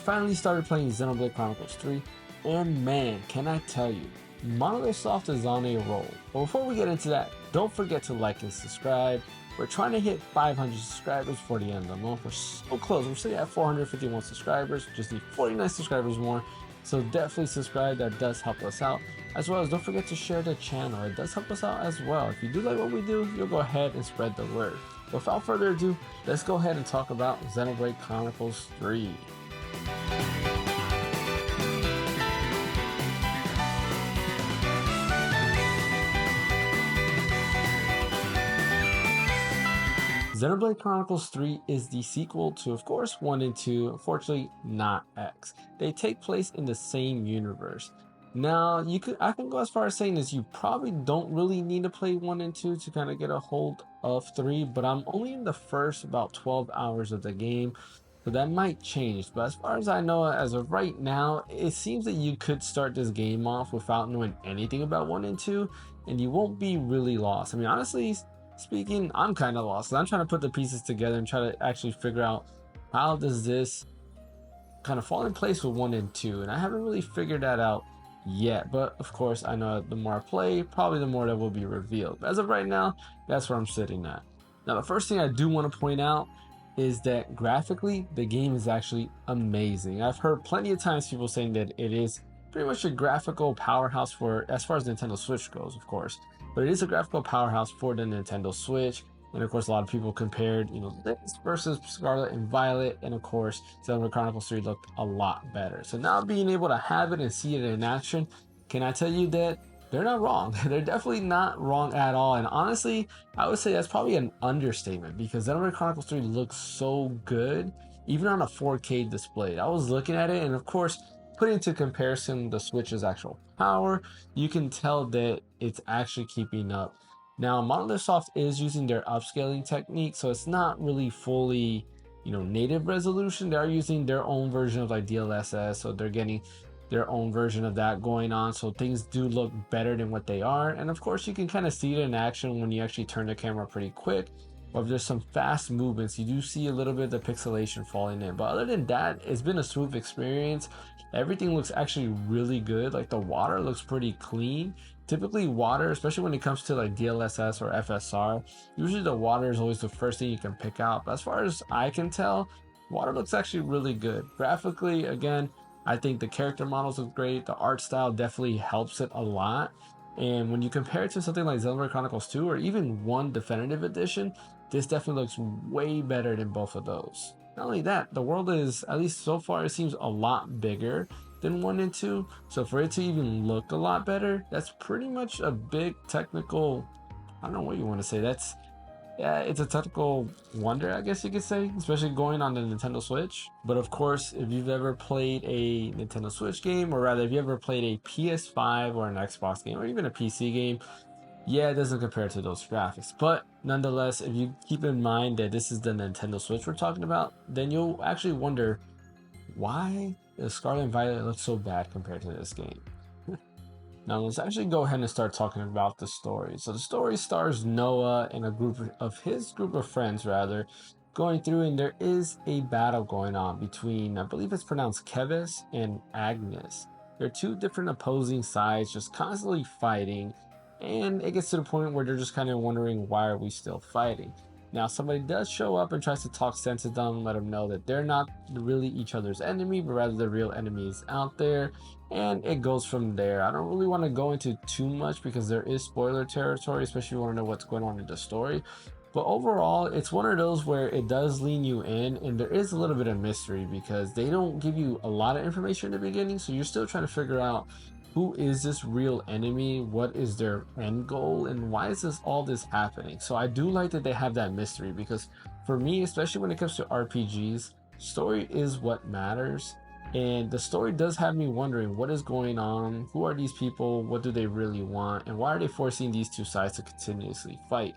finally started playing Xenoblade Chronicles 3, and man, can I tell you, Monolith Soft is on a roll. But before we get into that, don't forget to like and subscribe. We're trying to hit 500 subscribers before the end of the month. We're so close. We're sitting at 451 subscribers. Just need 49 subscribers more. So definitely subscribe. That does help us out. As well as don't forget to share the channel. It does help us out as well. If you do like what we do, you'll go ahead and spread the word. Without further ado, let's go ahead and talk about Xenoblade Chronicles 3. Xenoblade Chronicles 3 is the sequel to, of course, 1 and 2, unfortunately not X. They take place in the same universe. Now, I can go as far as saying this, you probably don't really need to play 1 and 2 to kind of get a hold of 3, but I'm only in the first about 12 hours of the game, so that might change. But as far as I know, as of right now, it seems that you could start this game off without knowing anything about 1 and 2, and you won't be really lost. I mean, honestly speaking, I'm kind of lost. I'm trying to put the pieces together and try to actually figure out how does this kind of fall in place with 1 and 2, and I haven't really figured that out yet. But of course, I know the more I play, probably the more that will be revealed. But as of right now, that's where I'm sitting at. Now, the first thing I do want to point out is that graphically, the game is actually amazing. I've heard plenty of times people saying that it is pretty much a graphical powerhouse for, as far as Nintendo Switch goes, of course, but it is a graphical powerhouse for the Nintendo Switch. And of course, a lot of people compared, this versus Scarlet and Violet, and of course, Xenoblade Chronicles 3 looked a lot better. So now being able to have it and see it in action, can I tell you that they're not wrong? They're definitely not wrong at all. And honestly, I would say that's probably an understatement because Xenoblade Chronicles 3 looks so good, even on a 4K display. I was looking at it, and of course, putting into comparison the Switch's actual power, you can tell that it's actually keeping up. Now, Monolith Soft is using their upscaling technique, so it's not really fully, native resolution. They are using their own version of like DLSS, so they're getting their own version of that going on. So things do look better than what they are. And of course, you can kind of see it in action when you actually turn the camera pretty quick. Or if there's some fast movements, you do see a little bit of the pixelation falling in. But other than that, it's been a smooth experience. Everything looks actually really good. Like the water looks pretty clean. Typically water, especially when it comes to like DLSS or FSR, usually the water is always the first thing you can pick out. But as far as I can tell, water looks actually really good. Graphically, again, I think the character models look great. The art style definitely helps it a lot. And when you compare it to something like Xenoblade Chronicles 2 or even 1 Definitive Edition, this definitely looks way better than both of those. Not only that, the world is, at least so far, it seems a lot bigger than 1 and 2. So for it to even look a lot better, that's pretty much a big technical, I don't know what you want to say. Yeah, it's a technical wonder, I guess you could say, especially going on the Nintendo Switch. But of course, if you've ever played a Nintendo Switch game, or rather, if you ever played a PS5 or an Xbox game, or even a PC game, yeah, it doesn't compare to those graphics. But nonetheless, if you keep in mind that this is the Nintendo Switch we're talking about, then you'll actually wonder why does Scarlet and Violet look so bad compared to this game. Now let's actually go ahead and start talking about the story. So the story stars Noah and his group of friends rather going through, and there is a battle going on between, I believe it's pronounced Kevis and Agnes. They're two different opposing sides just constantly fighting, and it gets to the point where they're just kind of wondering, why are we still fighting? Now somebody does show up and tries to talk sense to them, let them know that they're not really each other's enemy, but rather the real enemy is out there, and it goes from there. I don't really want to go into too much because there is spoiler territory, especially if you want to know what's going on in the story. But overall, it's one of those where it does lean you in, and there is a little bit of mystery because they don't give you a lot of information in the beginning, so you're still trying to figure out who is this real enemy, what is their end goal, and why is all this happening. So I do like that they have that mystery, because for me, especially when it comes to RPGs, story is what matters. And the story does have me wondering what is going on, who are these people, what do they really want, and why are they forcing these two sides to continuously fight.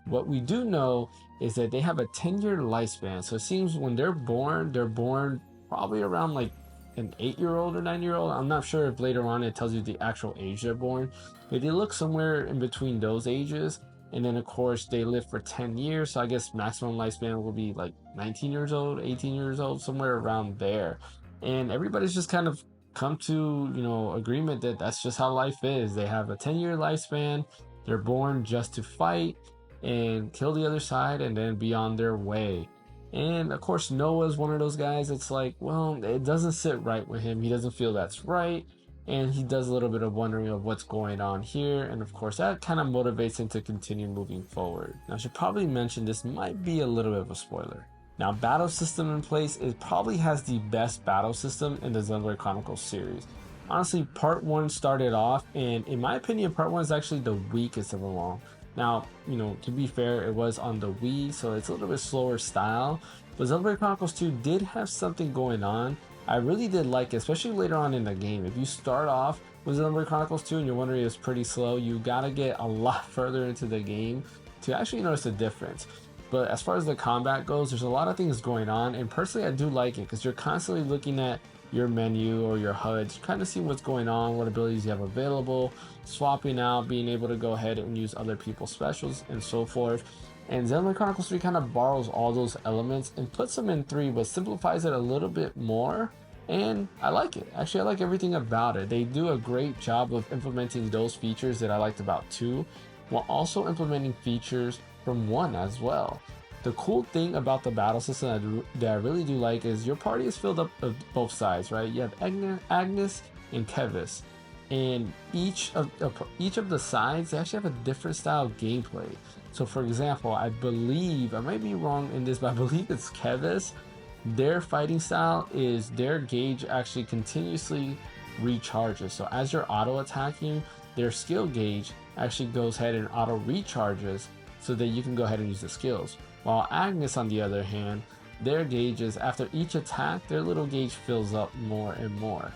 What we do know is that they have a 10-year lifespan, so it seems when they're born probably around like an 8-year-old or 9-year-old. I'm not sure if later on it tells you the actual age they're born, but they look somewhere in between those ages. And then of course they live for 10 years, so I guess maximum lifespan will be like 19 years old, 18 years old, somewhere around there. and everybody's just kind of come to, agreement that that's just how life is. They have a 10-year lifespan. They're born just to fight and kill the other side and then be on their way. And of course, Noah's one of those guys. It's like, well, it doesn't sit right with him. He doesn't feel that's right, and he does a little bit of wondering of what's going on here. And of course, that kind of motivates him to continue moving forward. Now, I should probably mention this might be a little bit of a spoiler. Now, battle system in place, it probably has the best battle system in the Xenoblade Chronicles series. Honestly, part one started off, and in my opinion, part one is actually the weakest of them all. Now, to be fair, it was on the Wii, so it's a little bit slower style. But Xenoblade Chronicles 2 did have something going on. I really did like it, especially later on in the game. If you start off with Xenoblade Chronicles 2 and you're wondering it's pretty slow, you gotta get a lot further into the game to actually notice the difference. But as far as the combat goes, there's a lot of things going on, and personally I do like it because you're constantly looking at your menu or your HUD to kind of see what's going on, what abilities you have available, swapping out, being able to go ahead and use other people's specials and so forth. And Xenoblade Chronicles 3 kind of borrows all those elements and puts them in 3, but simplifies it a little bit more. And I like it. Actually, I like everything about it. They do a great job of implementing those features that I liked about 2, while also implementing features from 1 as well. The cool thing about the battle system that I really do like is your party is filled up of both sides, right? You have Agnes and Kevis, and each of the sides, they actually have a different style of gameplay. So, for example, I believe I might be wrong in this, but I believe it's Kevis. Their fighting style is their gauge actually continuously recharges. So as you're auto attacking, their skill gauge actually goes ahead and auto recharges so that you can go ahead and use the skills. While Agnes, on the other hand, their gauges, after each attack, their little gauge fills up more and more.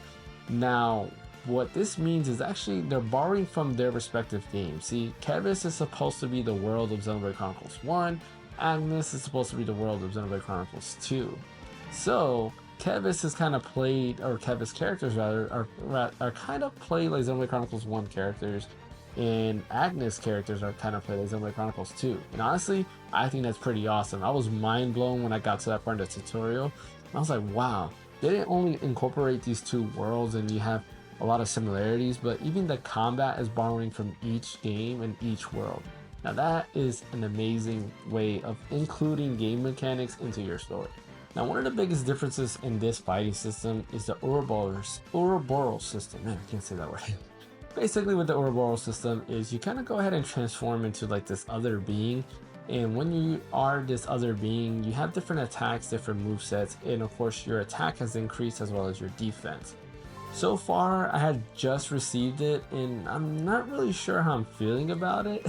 Now, what this means is actually they're borrowing from their respective games. See, Kevis is supposed to be the world of Xenoblade Chronicles 1, Agnes is supposed to be the world of Xenoblade Chronicles 2. So, Kevis is kind of played, or Kevis characters rather, are kind of played like Xenoblade Chronicles 1 characters, and Agnes characters are kind of played like Xenoblade Chronicles 2. And honestly, I think that's pretty awesome. I was mind blown when I got to that part of the tutorial. I was like, wow, they didn't only incorporate these two worlds and you have a lot of similarities, but even the combat is borrowing from each game and each world. Now that is an amazing way of including game mechanics into your story. Now, one of the biggest differences in this fighting system is the Ouroboros system. Man, I can't say that word. Basically, with the Ouroboros system is you kind of go ahead and transform into like this other being. And when you are this other being, you have different attacks, different movesets, and of course your attack has increased as well as your defense. So far, I had just received it, and I'm not really sure how I'm feeling about it.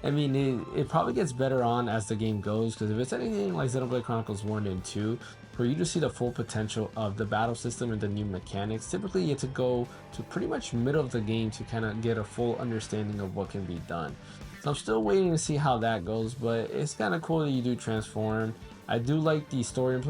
I mean, it probably gets better on as the game goes, because if it's anything like Xenoblade Chronicles 1 and 2, for you to see the full potential of the battle system and the new mechanics, typically you have to go to pretty much middle of the game to kind of get a full understanding of what can be done. So I'm still waiting to see how that goes, but it's kind of cool that you do transform. I do like the story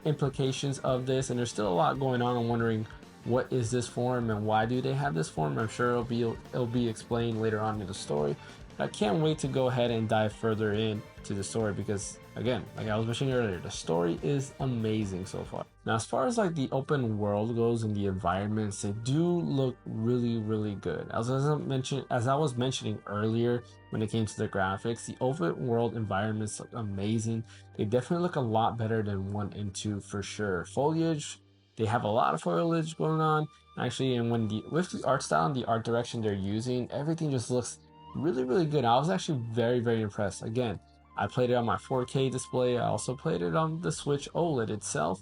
implications of this, and there's still a lot going on. I'm wondering, what is this form and why do they have this form? I'm sure it'll be explained later on in the story. I can't wait to go ahead and dive further into the story because, again, like I was mentioning earlier, the story is amazing so far. Now, as far as like the open world goes and the environments, they do look really, really good. As I was mentioning earlier, when it came to the graphics, the open world environments look amazing. They definitely look a lot better than 1 and 2 for sure. Foliage, they have a lot of foliage going on. Actually, and with the art style and the art direction they're using, everything just looks really, really good. I was actually very, very impressed. Again, I played it on my 4K display. I also played it on the Switch OLED itself.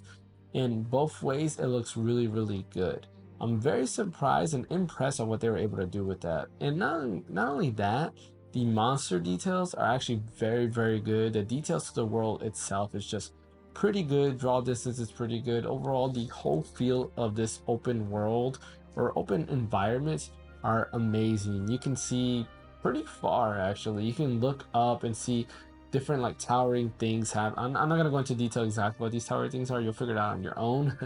In both ways, it looks really, really good. I'm very surprised and impressed on what they were able to do with that. And not only that, the monster details are actually very, very good. The details to the world itself is just pretty good. Draw distance is pretty good. Overall, the whole feel of this open world or open environments are amazing. You can see pretty far actually. You can look up and see different like towering things I'm not going to go into detail exactly what these towering things are. You'll figure it out on your own.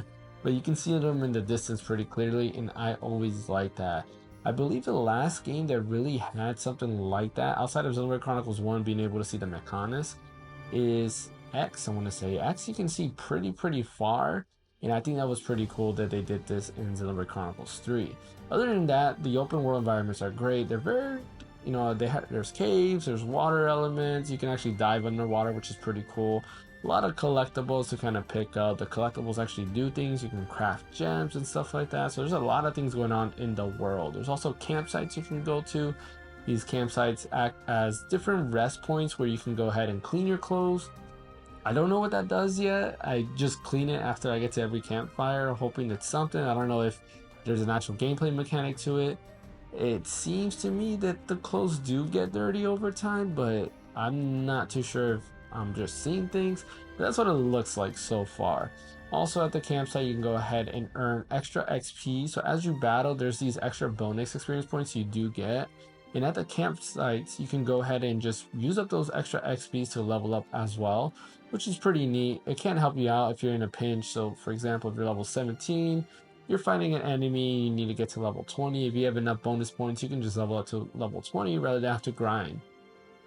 But you can see them in the distance pretty clearly, and I always like that. I believe the last game that really had something like that outside of Xenoblade Chronicles 1 being able to see the Mechanis is X. I want to say X, you can see pretty far, And I think that was pretty cool that they did this in Xenoblade Chronicles 3. Other than that, the open world environments are great. They're very, there's caves, there's water elements. You can actually dive underwater, which is pretty cool. A lot of collectibles to kind of pick up. The collectibles actually do things. You can craft gems and stuff like that. So there's a lot of things going on in the world. There's also campsites you can go to. These campsites act as different rest points where you can go ahead and clean your clothes. I don't know what that does yet. I just clean it after I get to every campfire, hoping it's something. I don't know if there's an actual gameplay mechanic to it. It seems to me that the clothes do get dirty over time, but I'm not too sure if I'm just seeing things. But that's what it looks like so far. Also at the campsite, you can go ahead and earn extra XP. So as you battle, there's these extra bonus experience points you do get. And at the campsites, you can go ahead and just use up those extra XPs to level up as well, which is pretty neat. It can help you out if you're in a pinch. So for example, if you're level 17, you're fighting an enemy, you need to get to level 20. If you have enough bonus points, you can just level up to level 20 rather than have to grind.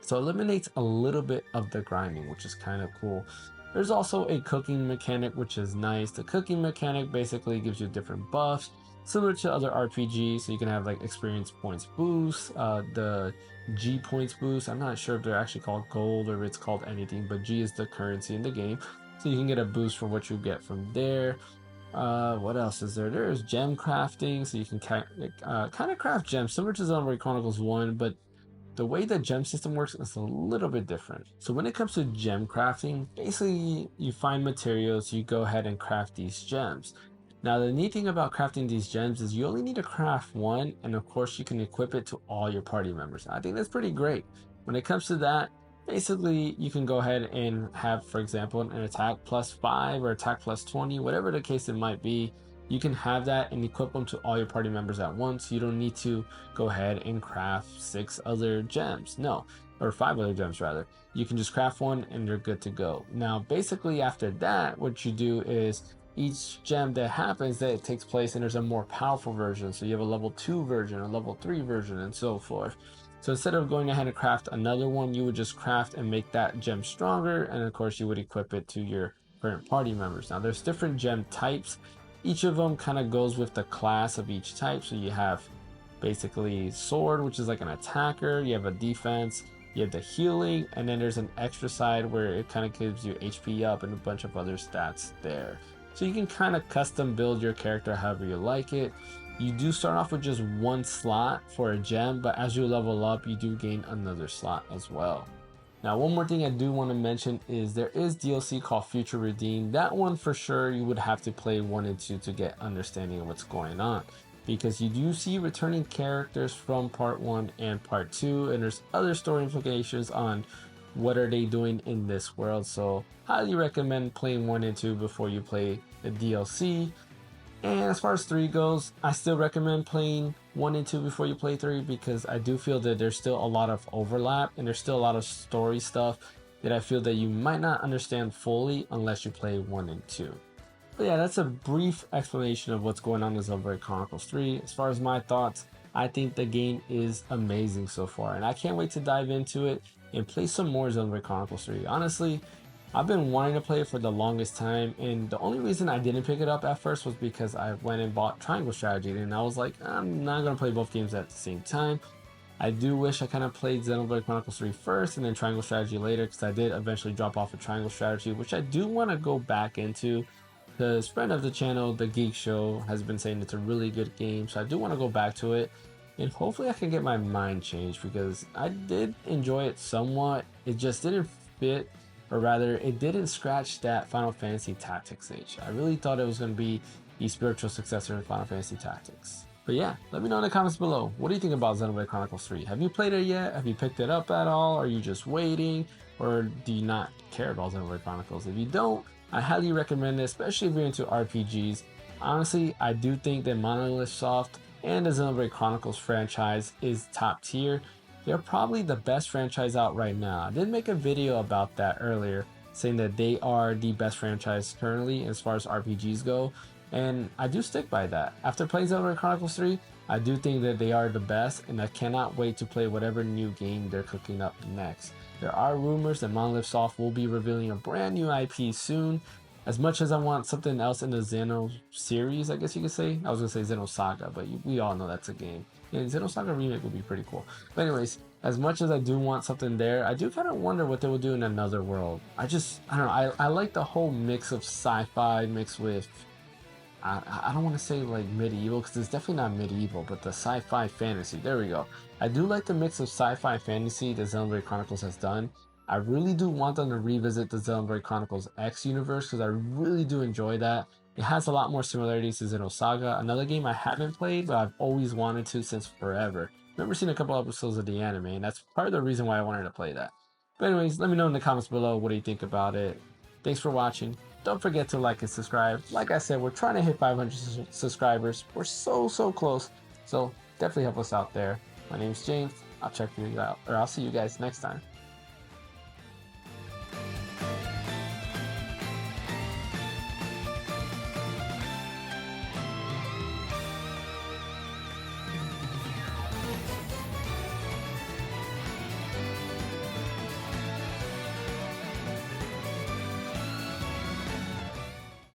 So it eliminates a little bit of the grinding, which is kind of cool. There's also a cooking mechanic, which is nice. The cooking mechanic basically gives you different buffs, similar to other RPGs. So you can have like experience points boost, the G points boost. I'm not sure if they're actually called gold or if it's called anything, but G is the currency in the game. So you can get a boost from what you get from there. What else is there? There's gem crafting, so you can kind of craft gems similar to Xenoblade Chronicles 1, but the way the gem system works is a little bit different. So when it comes to gem crafting, basically you find materials, you go ahead and craft these gems. Now the neat thing about crafting these gems is you only need to craft one, and of course you can equip it to all your party members. I think that's pretty great. When it comes to that, basically you can go ahead and have, for example, an attack +5 or attack +20, whatever the case it might be. You can have that and equip them to all your party members at once. You don't need to go ahead and craft 6 other gems. No, or 5 other gems rather. You can just craft one and you're good to go. Now, basically after that, what you do is each gem that happens, that it takes place and there's a more powerful version. So you have a level 2 version, a level 3 version, and so forth. So instead of going ahead and craft another one, you would just craft and make that gem stronger. And of course you would equip it to your current party members. Now there's different gem types. Each of them kind of goes with the class of each type. So you have basically sword, which is like an attacker. You have a defense, you have the healing, and then there's an extra side where it kind of gives you HP up and a bunch of other stats there. So you can kind of custom build your character however you like it. You do start off with just one slot for a gem, but as you level up, you do gain another slot as well. Now, one more thing I do want to mention is there is DLC called Future Redeem. That one for sure you would have to play 1 and 2 to get understanding of what's going on, because you do see returning characters from part 1 and part 2, and there's other story implications on what are they doing in this world. So highly recommend playing 1 and 2 before you play the DLC. And as far as 3 goes, I still recommend playing 1 and 2 before you play 3, because I do feel that there's still a lot of overlap and there's still a lot of story stuff that I feel that you might not understand fully unless you play 1 and 2. But yeah, that's a brief explanation of what's going on in Xenoblade Chronicles 3. As far as my thoughts, I think the game is amazing so far, and I can't wait to dive into it and play some more Xenoblade Chronicles 3. Honestly, I've been wanting to play it for the longest time, and the only reason I didn't pick it up at first was because I went and bought Triangle Strategy, and I was like, I'm not going to play both games at the same time. I do wish I kind of played Xenoblade Chronicles 3 first and then Triangle Strategy later, because I did eventually drop off of Triangle Strategy, which I do want to go back into. Because friend of the channel, The Geek Show, has been saying it's a really good game, so I do want to go back to it. And hopefully I can get my mind changed, because I did enjoy it somewhat. It just didn't fit, or rather it didn't scratch that Final Fantasy Tactics itch. I really thought it was going to be the spiritual successor of Final Fantasy Tactics. But yeah, let me know in the comments below. What do you think about Xenoblade Chronicles 3? Have you played it yet? Have you picked it up at all? Are you just waiting? Or do you not care about Xenoblade Chronicles? If you don't, I highly recommend it, especially if you're into RPGs. Honestly, I do think that Monolith Soft and the Xenoblade Chronicles franchise is top tier. They're probably the best franchise out right now. I did make a video about that earlier, saying that they are the best franchise currently as far as RPGs go, and I do stick by that. After playing Xenoblade Chronicles 3, I do think that they are the best, and I cannot wait to play whatever new game they're cooking up next. There are rumors that Monolith Soft will be revealing a brand new IP soon. As much as I want something else in the Xeno series, I guess you could say. I was gonna say Xeno Saga, but we all know that's a game. Yeah, Xeno Saga remake would be pretty cool. But anyways, as much as I do want something there, I do kind of wonder what they will do in another world. I don't know. I like the whole mix of sci-fi mixed with I don't want to say like medieval because it's definitely not medieval, but the sci-fi fantasy. There we go. I do like the mix of sci-fi fantasy that Xenoblade Chronicles has done. I really do want them to revisit the Xenoblade Chronicles X universe because I really do enjoy that. It has a lot more similarities to Xenosaga, another game I haven't played, but I've always wanted to since forever. Remember seeing a couple episodes of the anime, and that's part of the reason why I wanted to play that. But anyways, let me know in the comments below what do you think about it. Thanks for watching. Don't forget to like and subscribe. Like I said, we're trying to hit 500 subscribers. We're so close. So definitely help us out there. My name is James. I'll check you out, or I'll see you guys next time.